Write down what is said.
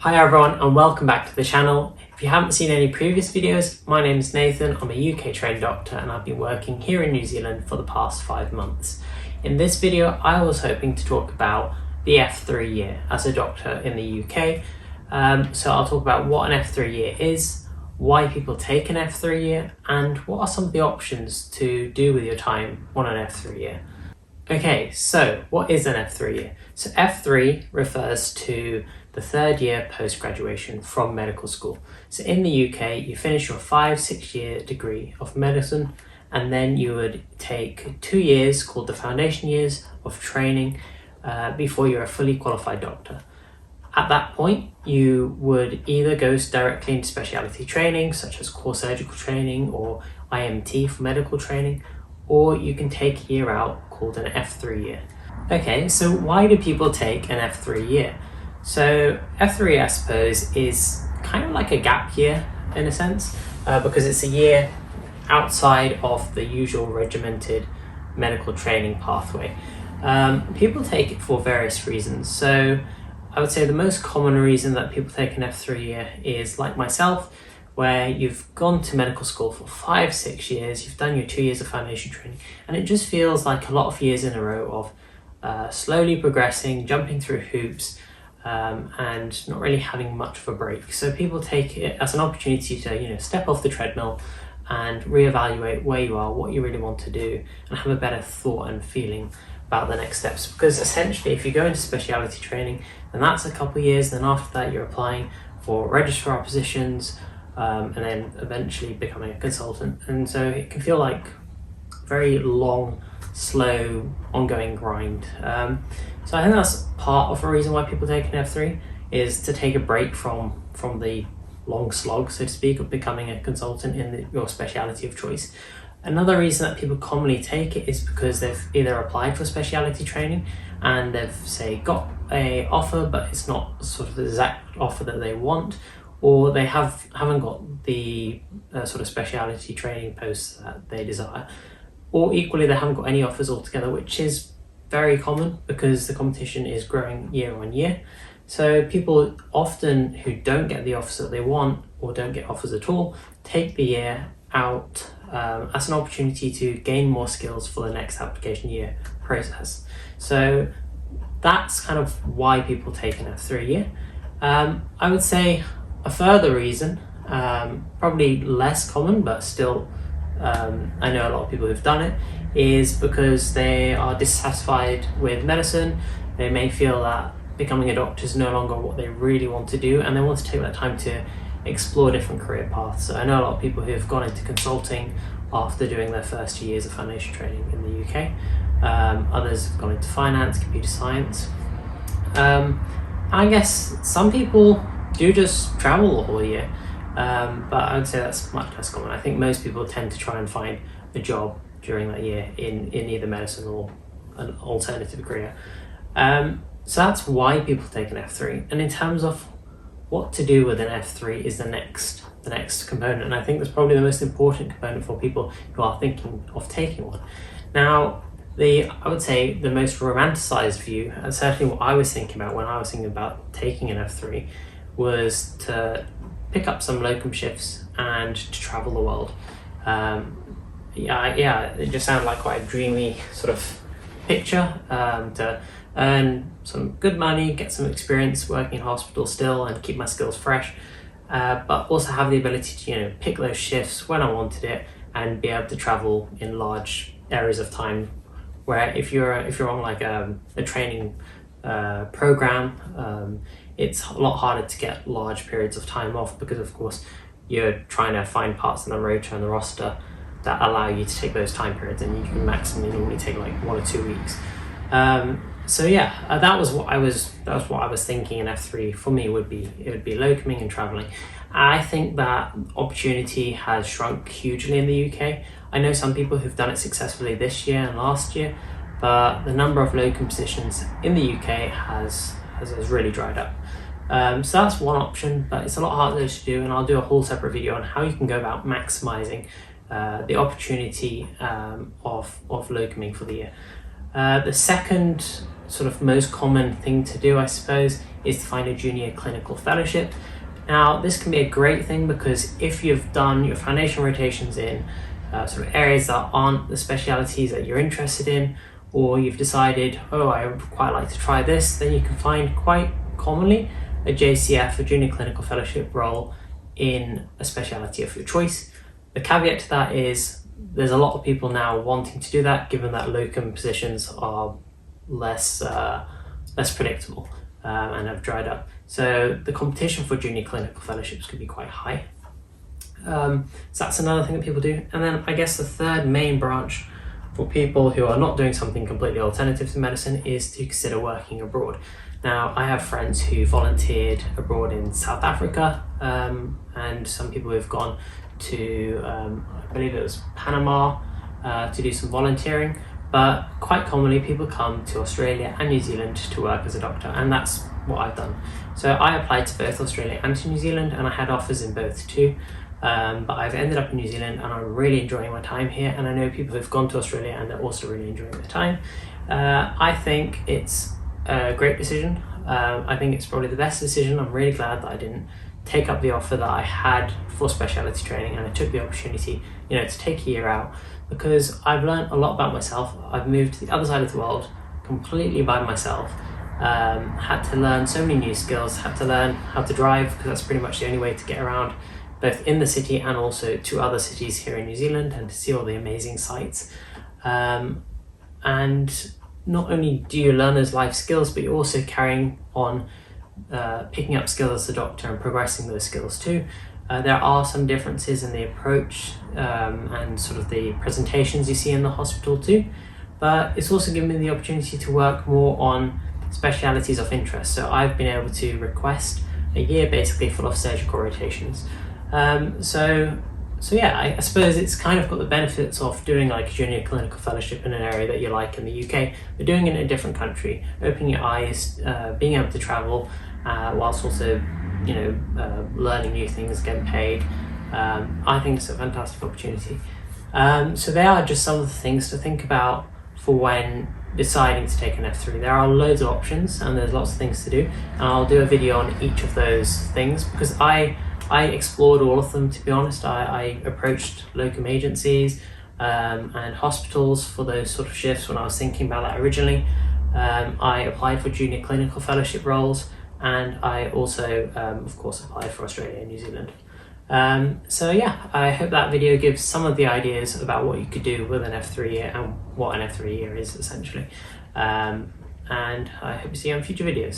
Hi everyone and welcome back to the channel. If you haven't seen any previous videos, my name is Nathan. I'm a UK trained doctor and I've been working here in New Zealand for the past 5 months. In this video, I was hoping to talk about the F3 year as a doctor in the UK. So I'll talk about what an F3 year is, why people take an F3 year, and what are some of the options to do with your time on an F3 year. Okay, so what is an F3 year? So F3 refers to the third year post-graduation from medical school. So in the UK, you finish your 5-6 year degree of medicine, and then you would take 2 years called the foundation years of training before you're a fully qualified doctor. At that point, you would either go directly into specialty training, such as core surgical training or IMT for medical training, or you can take a year out called an F3 year. Okay, so why do people take an F3 year? So F3, I suppose, is kind of like a gap year in a sense, because it's a year outside of the usual regimented medical training pathway. People take it for various reasons. So I would say the most common reason that people take an F3 year is like myself, where you've gone to medical school for 5-6 years, you've done your 2 years of foundation training, and it just feels like a lot of years in a row of slowly progressing, jumping through hoops, and not really having much of a break. So people take it as an opportunity to, step off the treadmill and reevaluate where you are, what you really want to do, and have a better thought and feeling about the next steps. Because essentially, if you go into specialty training, then that's a couple of years, then after that you're applying for registrar positions, and then eventually becoming a consultant. And so it can feel like a very long, slow, ongoing grind. So I think that's part of the reason why people take an F3, is to take a break from the long slog, so to speak, of becoming a consultant in your specialty of choice. Another reason that people commonly take it is because they've either applied for specialty training and they've, say, got a offer, but it's not sort of the exact offer that they want, or they haven't got the sort of specialty training posts that they desire, or equally they haven't got any offers altogether, which is very common because the competition is growing year on year. So people often who don't get the offers that they want, or don't get offers at all, take the year out as an opportunity to gain more skills for the next application year process. So that's kind of why people take an F3 year. I would say a further reason, probably less common, but still I know a lot of people who've done it, is because they are dissatisfied with medicine. They may feel that becoming a doctor is no longer what they really want to do, and they want to take that time to explore different career paths. So I know a lot of people who have gone into consulting after doing their first years of foundation training in the UK. Others have gone into finance, computer science. I guess some people do just travel the whole year, but I would say that's much less common. I think most people tend to try and find a job during that year in either medicine or an alternative career. So that's why people take an F3. And in terms of what to do with an F3 is the next component, and I think that's probably the most important component for people who are thinking of taking one. Now, I would say the most romanticized view, and certainly what I was thinking about when I was thinking about taking an F3, was to pick up some locum shifts and to travel the world. It just sounded like quite a dreamy sort of picture, to earn some good money, get some experience working in hospital still and keep my skills fresh, but also have the ability to pick those shifts when I wanted it and be able to travel in large areas of time, where if you're on like a training program, it's a lot harder to get large periods of time off, because of course you're trying to find parts in the rota and the roster that allow you to take those time periods, and you can maximally normally take like 1 or 2 weeks. So yeah, that was what I was thinking. An F3 for me would be locuming and traveling. I think that opportunity has shrunk hugely in the UK. I know some people who've done it successfully this year and last year, but the number of locum positions in the UK has really dried up. So that's one option, but it's a lot harder to do, and I'll do a whole separate video on how you can go about maximizing the opportunity of locuming for the year. The second sort of most common thing to do, I suppose, is to find a junior clinical fellowship. Now, this can be a great thing because if you've done your foundation rotations in sort of areas that aren't the specialities that you're interested in, or you've decided, oh, I would quite like to try this, then you can find quite commonly a JCF, a junior clinical fellowship role in a speciality of your choice. The caveat to that is there's a lot of people now wanting to do that, given that locum positions are less predictable and have dried up. So the competition for junior clinical fellowships could be quite high. So that's another thing that people do. And then I guess the third main branch for people who are not doing something completely alternative to medicine is to consider working abroad. Now, I have friends who volunteered abroad in South Africa, and some people who have gone to, I believe it was Panama, to do some volunteering. But quite commonly, people come to Australia and New Zealand to work as a doctor, and that's what I've done. So I applied to both Australia and to New Zealand, and I had offers in both too. But I've ended up in New Zealand, and I'm really enjoying my time here. And I know people who've gone to Australia and they're also really enjoying their time. I think it's a great decision. I think it's probably the best decision. I'm really glad that I didn't take up the offer that I had for speciality training, and I took the opportunity, to take a year out, because I've learned a lot about myself. I've moved to the other side of the world completely by myself. Had to learn so many new skills, had to learn how to drive, because that's pretty much the only way to get around, both in the city and also to other cities here in New Zealand, and to see all the amazing sights. And not only do you learn those life skills, but you're also carrying on picking up skills as a doctor and progressing those skills too. There are some differences in the approach and sort of the presentations you see in the hospital too, but it's also given me the opportunity to work more on specialities of interest. So I've been able to request a year basically full of surgical rotations. So yeah, I suppose it's kind of got the benefits of doing like a junior clinical fellowship in an area that you like in the UK, but doing it in a different country, opening your eyes, being able to travel, whilst also, learning new things, getting paid. I think it's a fantastic opportunity. So they are just some of the things to think about for when deciding to take an F3. There are loads of options and there's lots of things to do, and I'll do a video on each of those things because I explored all of them, to be honest. I approached locum agencies and hospitals for those sort of shifts when I was thinking about that originally. I applied for junior clinical fellowship roles, and I also, of course, applied for Australia and New Zealand. So yeah, I hope that video gives some of the ideas about what you could do with an F3 year and what an F3 year is essentially. And I hope to see you on future videos.